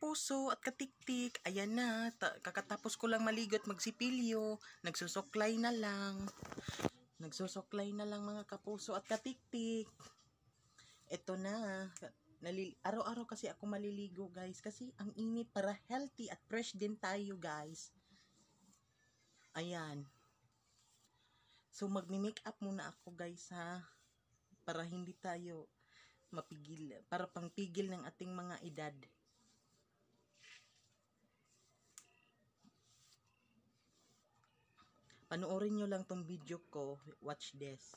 kapuso at katiktik, ayan na, kakatapos ko lang maligot magsipilyo, nagsusuklay na lang mga kapuso at katiktik. Ito na, araw-araw kasi ako maliligo guys, kasi ang init, para healthy at fresh din tayo guys. Ayan. So magmi-make up muna ako guys ha, para hindi tayo mapigil, para pangpigil ng ating mga edad. Panoorin nyo lang tong video ko. Watch this.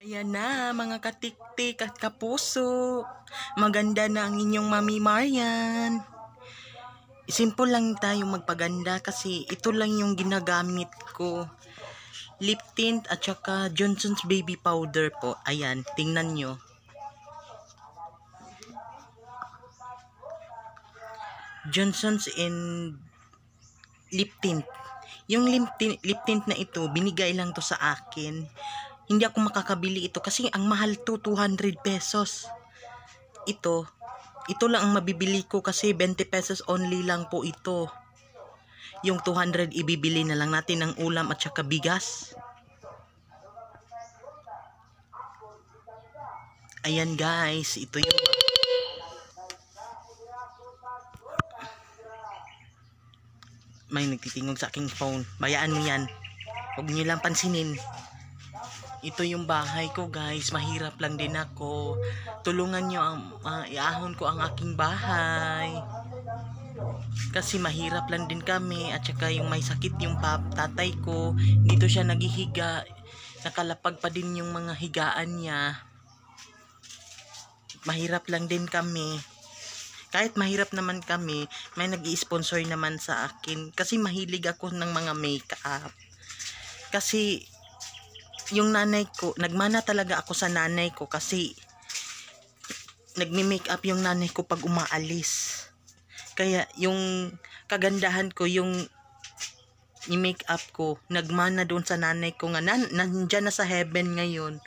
Ayan na mga katiktik at kapuso. Maganda na ang inyong Mami Marian. Simple lang tayong magpaganda kasi ito lang yung ginagamit ko. Lip tint at saka Johnson's baby powder po. Ayan, tingnan nyo. Johnson's and lip tint. Yung lip tint na ito, binigay lang to sa akin. Hindi ako makakabili ito kasi ang mahal to, 200 pesos. Ito lang ang mabibili ko kasi 20 pesos only lang po ito. Yung 200 ibibili na lang natin ng ulam at saka bigas. Ayan guys, ito yung may nagtitingog sa aking phone. Bayaan mo yan. Huwag nyo lang pansinin. Ito yung bahay ko guys, mahirap lang din ako. Tulungan nyo ang iahon ko ang aking bahay. Kasi mahirap lang din kami. At saka yung may sakit yung tatay ko, dito siya naghihiga. Nakalapag pa din yung mga higaan niya. Mahirap lang din kami. Kahit mahirap naman kami, may nag-i-sponsor naman sa akin. Kasi mahilig ako ng mga makeup. Kasi yung nanay ko, nagmana talaga ako sa nanay ko kasi nagmi-make up yung nanay ko pag umaalis. Kaya yung kagandahan ko, yung i-make up ko, nagmana doon sa nanay ko nga, nandyan na sa heaven ngayon.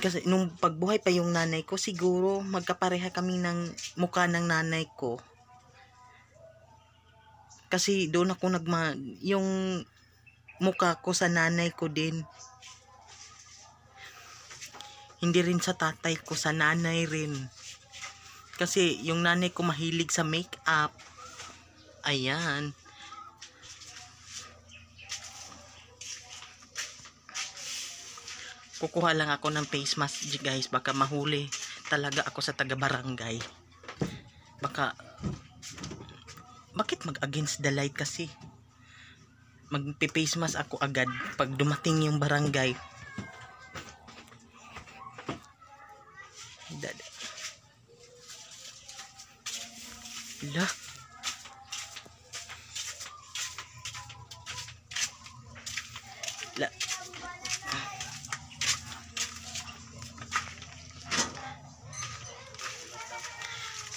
Kasi nung pagbuhay pa yung nanay ko, siguro magkapareha kami ng mukha ng nanay ko. Kasi doon ako yung mukha ko sa nanay ko din. Hindi rin sa tatay ko, sa nanay rin. Kasi yung nanay ko mahilig sa make-up. Ayan. Kukuha lang ako ng face mask guys. Baka mahuli talaga ako sa taga-barangay. Bakit mag-against the light kasi? Magpe-face mask ako agad pag dumating yung barangay. Lah.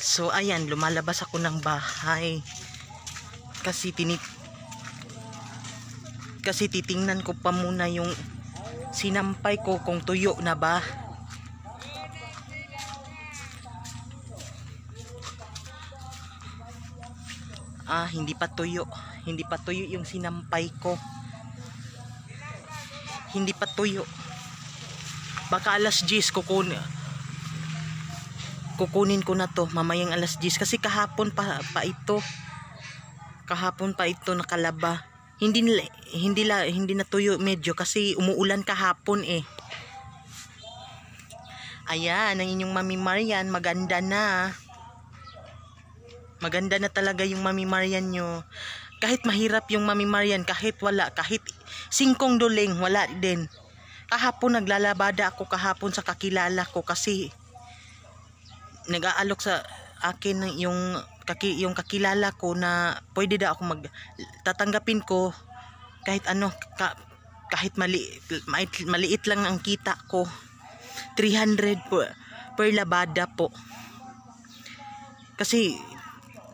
So ayan, lumalabas ako ng bahay. Kasi titingnan ko pa muna yung sinampay ko kung tuyo na ba. Hindi pa tuyo. Hindi pa tuyo yung sinampay ko. Hindi pa tuyo. Baka alas 10 kukunin ko na to mamayang alas 10 kasi kahapon pa ito. Kahapon pa ito nakalaba. Hindi na tuyo medyo kasi umuulan kahapon eh. Ayan, ang inyong Mami Marian, maganda na. Maganda na talaga yung Mami Marian nyo. Kahit mahirap yung Mami Marian, kahit 5 duling, wala din. Kahapon naglalabada ako kahapon sa kakilala ko kasi nag-aalok sa akin yung kakilala ko na pwede daw ako tatanggapin ko kahit ano, kahit maliit lang ang kita ko. 300 per labada po. Kasi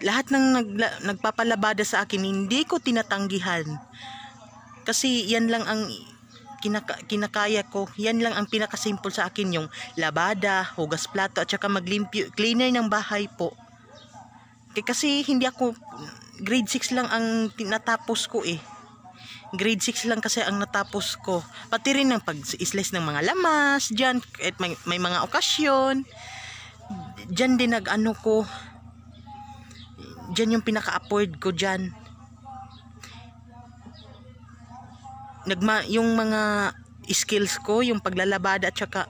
lahat ng nagpapalabada sa akin, hindi ko tinatanggihan. Kasi yan lang ang kinakaya ko. Yan lang ang pinakasimple sa akin, yung labada, hugas plato, at saka maglimpyo, cleaner ng bahay po. Kasi hindi ako, grade 6 lang ang natapos ko eh. Grade 6 lang kasi ang natapos ko. Pati rin ng pag-slice ng mga lamas, dyan, at may mga okasyon. Dyan din nag-ano ko. Dyan yung pinaka-afford ko dyan. Yung mga skills ko, yung paglalabada at saka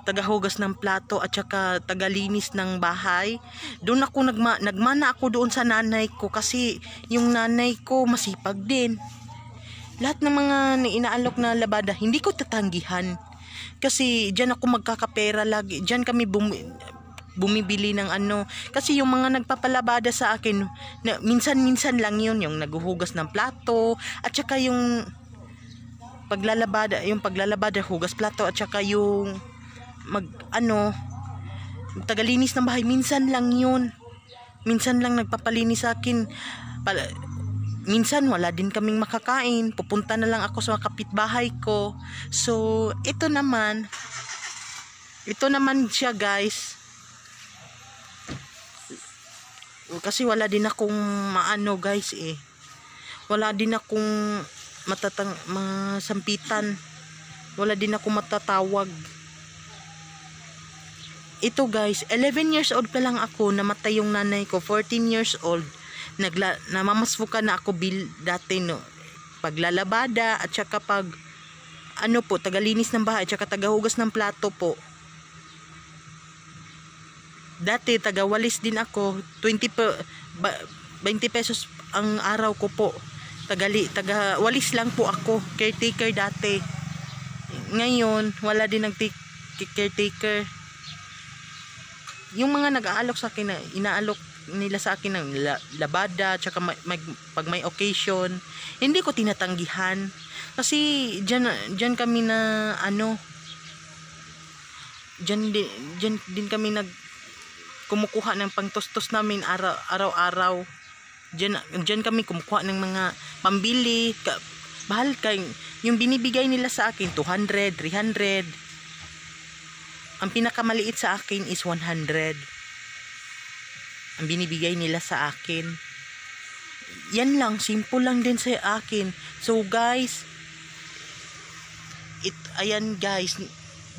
tagahugas ng plato at saka tagalinis ng bahay, doon ako nagmana ako doon sa nanay ko, kasi yung nanay ko masipag din. Lahat ng mga inaalok na labada, hindi ko tatanggihan. Kasi dyan ako magkakapera lagi. Dyan kami bumibili ng ano. Kasi yung mga nagpapalabada sa akin, minsan-minsan lang yun, yung naghuhugas ng plato, at saka yung paglalabada, hugas plato, at saka yung tagalinis ng bahay, minsan lang yun. Minsan lang nagpapalinis sa akin. Minsan wala din kaming makakain, pupunta na lang ako sa kapitbahay ko. So ito naman siya, guys. Kasi wala din akong maano, guys eh. Wala din akong masampitan. Wala din akong matatawag. Ito, guys, 11 years old pa lang ako, namatay yung nanay ko. 14 years old, namamasfukan na ako dati, no, paglalabada at saka tagalinis ng bahay at saka tagahugas ng plato po. Dati tagawalis din ako, 20 pesos ang araw ko po. Tagawalis lang po ako, caretaker dati. Ngayon wala din nag-caretaker. Yung mga nag-aalok sa akin, inaalok nila sa akin ng labada, tsaka pag may occasion, hindi ko tinatanggihan. Kasi dyan kami na dyan din kami kumukuha ng pangtustos namin araw-araw. Dyan kami kumukuha ng mga pambili. Bahal yung binibigay nila sa akin, 200, 300. Ang pinakamaliit sa akin is 100. Ang binibigay nila sa akin. Yan lang, simple lang din sa akin. So guys, ayan guys,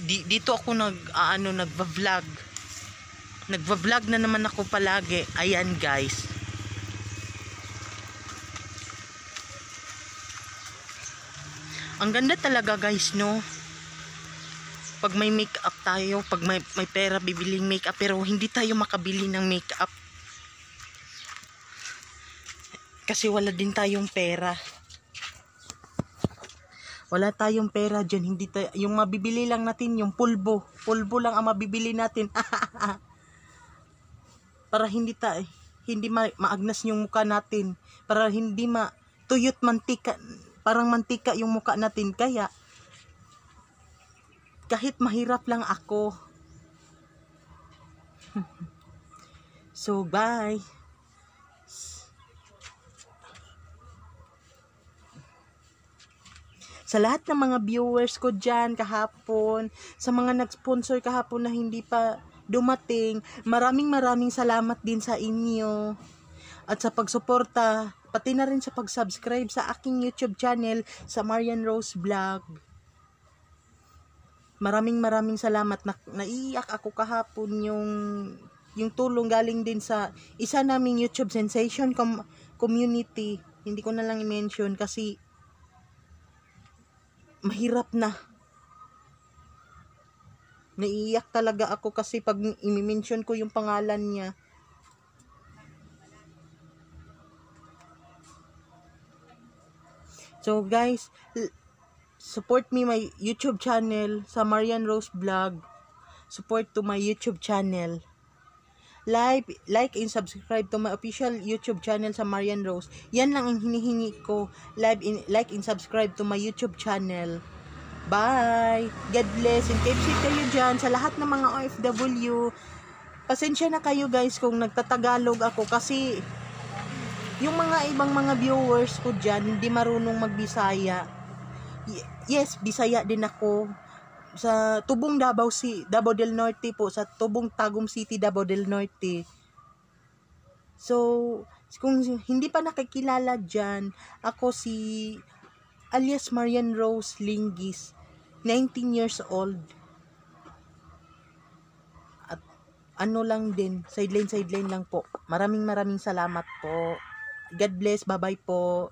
dito ako nagva-vlog. Nagva-vlog na naman ako palagi. Ayan guys. Ang ganda talaga guys, no? Pag may makeup tayo, pag may pera, bibiling makeup, pero hindi tayo makabili ng makeup. Kasi wala din tayong pera. Wala tayong pera dyan. Yung mabibili lang natin, yung pulbo. Pulbo lang ang mabibili natin. Para hindi maagnas yung mukha natin. Para hindi tuyot mantika. Parang mantika yung mukha natin. Kaya, kahit mahirap lang ako. So, bye. Sa lahat ng mga viewers ko dyan kahapon, sa mga nag-sponsor kahapon na hindi pa dumating, maraming salamat din sa inyo. At sa pagsuporta, pati na rin sa pag-subscribe sa aking YouTube channel, sa Marian Rose Vlog. Maraming salamat. Naiiyak ako kahapon, yung tulong galing din sa isa naming YouTube sensation community. Hindi ko na lang i-mention kasi mahirap na. Naiiyak talaga ako kasi pag i-mention ko yung pangalan niya. So guys, support me my YouTube channel sa Marian Rose Vlog. Support to my YouTube channel. Like and subscribe to my official YouTube channel sa Marian Rose. Yan lang ang hinihingi ko. Like and subscribe to my YouTube channel. Bye! God bless and keep safe kayo dyan sa lahat ng mga OFW. Pasensya na kayo guys kung nagtatagalog ako kasi yung mga ibang mga viewers ko dyan hindi marunong magbisaya. Yes, Bisaya din ako. Sa Tubong Davao Davao del Norte po, sa Tubong Tagum City, Davao del Norte. So, kung hindi pa nakikilala dyan, ako si alias Marian Rose Linggis, 19 years old. At ano lang din, sideline lang po. Maraming salamat po. God bless, bye-bye po.